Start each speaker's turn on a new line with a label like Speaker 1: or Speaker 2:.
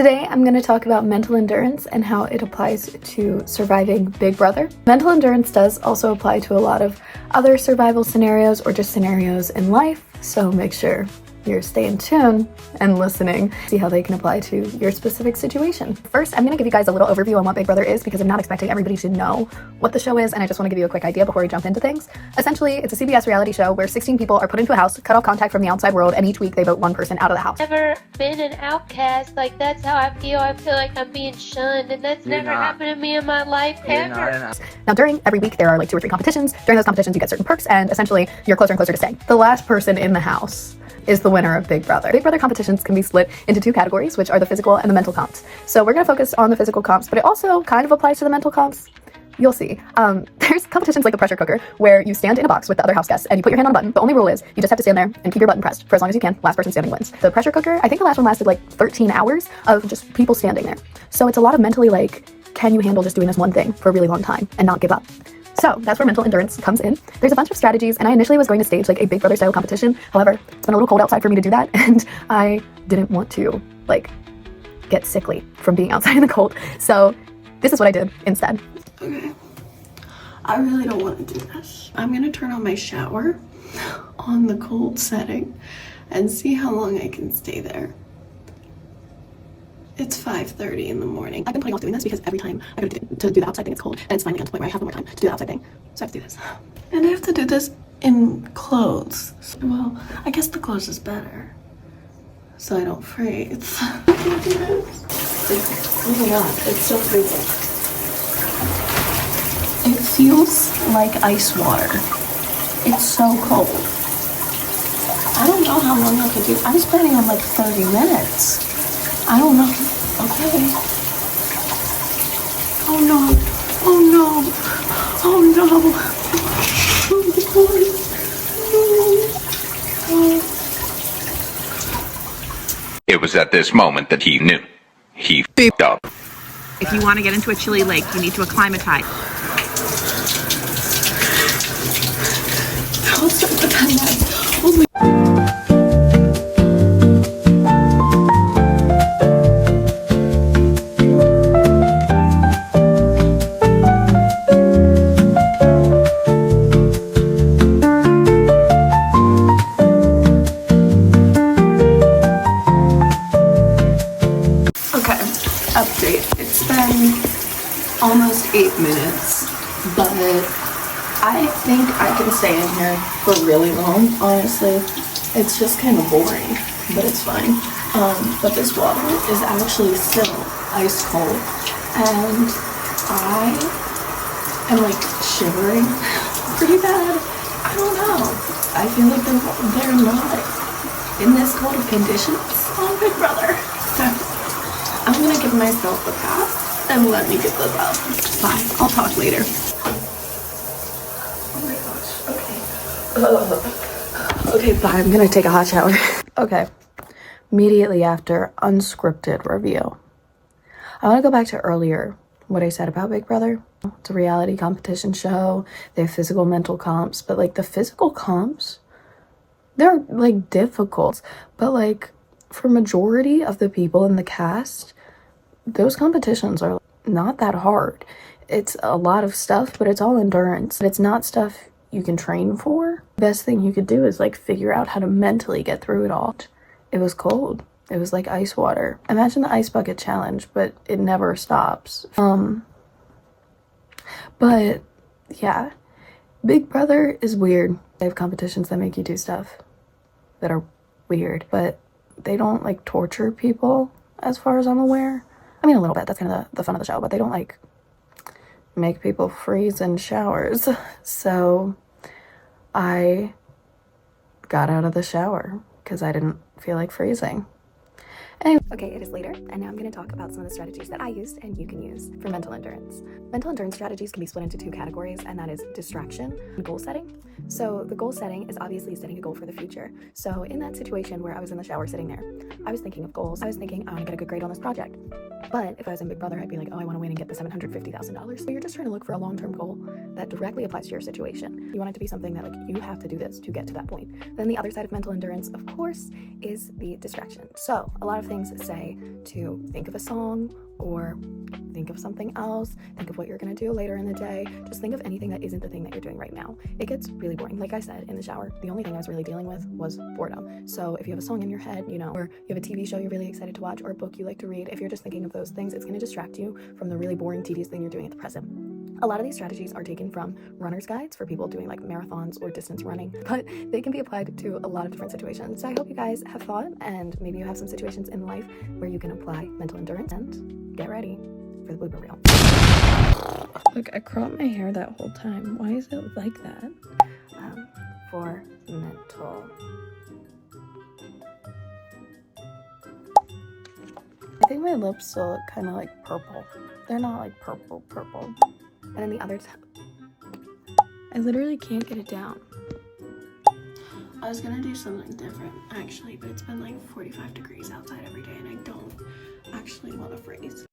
Speaker 1: Today, I'm going to talk about mental endurance and how it applies to surviving Big Brother. Mental endurance does also apply to a lot of other survival scenarios or just scenarios in life, so make sure you're staying tuned and listening, see how they can apply to your specific situation. First, I'm going to give you guys a little overview on what Big Brother is because I'm not expecting everybody to know what the show is, and I just want to give you a quick idea before we jump into things. Essentially, it's a CBS reality show where 16 people are put into a house, cut off contact from the outside world, and each week they vote one person out of the house.
Speaker 2: Never been an outcast. Like, that's how I feel. I feel like I'm being shunned, and that's never happened to me in my life ever.
Speaker 1: Now, during every week, there are like 2 or 3 competitions. During those competitions, you get certain perks, and essentially, you're closer and closer to staying. The last person in the house is the winner of Big Brother. Big Brother competitions can be split into 2 categories, which are the physical and the mental comps. So we're going to focus on the physical comps, but it also kind of applies to the mental comps. You'll see. There's competitions like the pressure cooker, where you stand in a box with the other house guests and you put your hand on a button. The only rule is you just have to stand there and keep your button pressed for as long as you can. Last person standing wins. The pressure cooker, I think the last one lasted like 13 hours of just people standing there. So it's a lot of mentally like, can you handle just doing this one thing for a really long time and not give up? So that's where mental endurance comes in. There's a bunch of strategies, and I initially was going to stage like a Big Brother style competition. However, it's been a little cold outside for me to do that, and I didn't want to like get sickly from being outside in the cold. So this is what I did instead.
Speaker 3: Okay, I really don't want to do this. I'm gonna turn on my shower on the cold setting and see how long I can stay there. It's 5:30 in the morning. I've been putting off doing this because every time I go to do the outside thing, it's cold, and it's finally gotten to the point where I have no more time to do the outside thing. So I have to do this. And I have to do this in clothes. Well, I guess the clothes is better, so I don't freeze. I can't do this. Oh my god, it's so freezing. It feels like ice water. It's so cold. I don't know how long I could do. I was planning on like 30 minutes. I don't know. Okay. Oh no. Oh no. Oh no. Oh
Speaker 4: no. It was at this moment that he knew. He f***ed up.
Speaker 5: If you want to get into a chilly lake, you need to acclimatize.
Speaker 3: How else do I put that in? Oh my. Update. It's been almost 8 minutes, but I think I can stay in here for really long, honestly. It's just kind of boring, but it's fine. But this water is actually still ice cold, and I am like shivering pretty bad. I don't know. I feel like they're not in this cold of conditions on Big Brother. So I'm gonna give myself a pass and let me get this up. Bye. I'll talk later. Oh my gosh. Okay. Okay, bye. I'm gonna take a hot shower.
Speaker 1: Okay, immediately after unscripted review, I want to go back to earlier what I said about Big Brother. It's a reality competition show. They have physical, mental comps, but like the physical comps, they're like difficult, but like for majority of the people in the cast, those competitions are not that hard. It's a lot of stuff, but it's all endurance. It's not stuff you can train for. The best thing you could do is like figure out how to mentally get through it all. It was cold. It was like ice water. Imagine the ice bucket challenge, but it never stops. But yeah, Big Brother is weird. They have competitions that make you do stuff that are weird, but they don't like torture people as far as I'm aware. I mean, a little bit, that's kind of the fun of the show, but they don't like make people freeze in showers. So I got out of the shower because I didn't feel like freezing. Anyway. Okay, it is later, and now I'm going to talk about some of the strategies that I used and you can use for mental endurance. Mental endurance strategies can be split into 2 categories, and that is distraction and goal setting. So the goal setting is obviously setting a goal for the future. So in that situation where I was in the shower sitting there, I was thinking of goals. I was thinking, I want to get a good grade on this project. But if I was in Big Brother, I'd be like, oh, I want to win and get the $750,000. So you're just trying to look for a long-term goal that directly applies to your situation. You want it to be something that like you have to do this to get to that point. Then the other side of mental endurance, of course, is the distraction. So a lot of things say to think of a song or think of something else, think of what you're gonna do later in the day. Just think of anything that isn't the thing that you're doing right now. It gets really boring. Like I said, in the shower, the only thing I was really dealing with was boredom. So if you have a song in your head, you know, or you have a TV show you're really excited to watch or a book you like to read, if you're just thinking of those things, it's gonna distract you from the really boring, tedious thing you're doing at the present. A lot of these strategies are taken from runner's guides for people doing like marathons or distance running, but they can be applied to a lot of different situations. So I hope you guys have thought, and maybe you have some situations in life where you can apply mental endurance, and get ready for the blooper reel.
Speaker 3: Look, I cropped my hair that whole time. Why is it like that?
Speaker 1: For mental.
Speaker 3: I think my lips still look kind of like purple. They're not like purple.
Speaker 1: And then the other
Speaker 3: I literally can't get it down. I was gonna do something different actually, but it's been like 45 degrees outside every day and I don't actually want to freeze.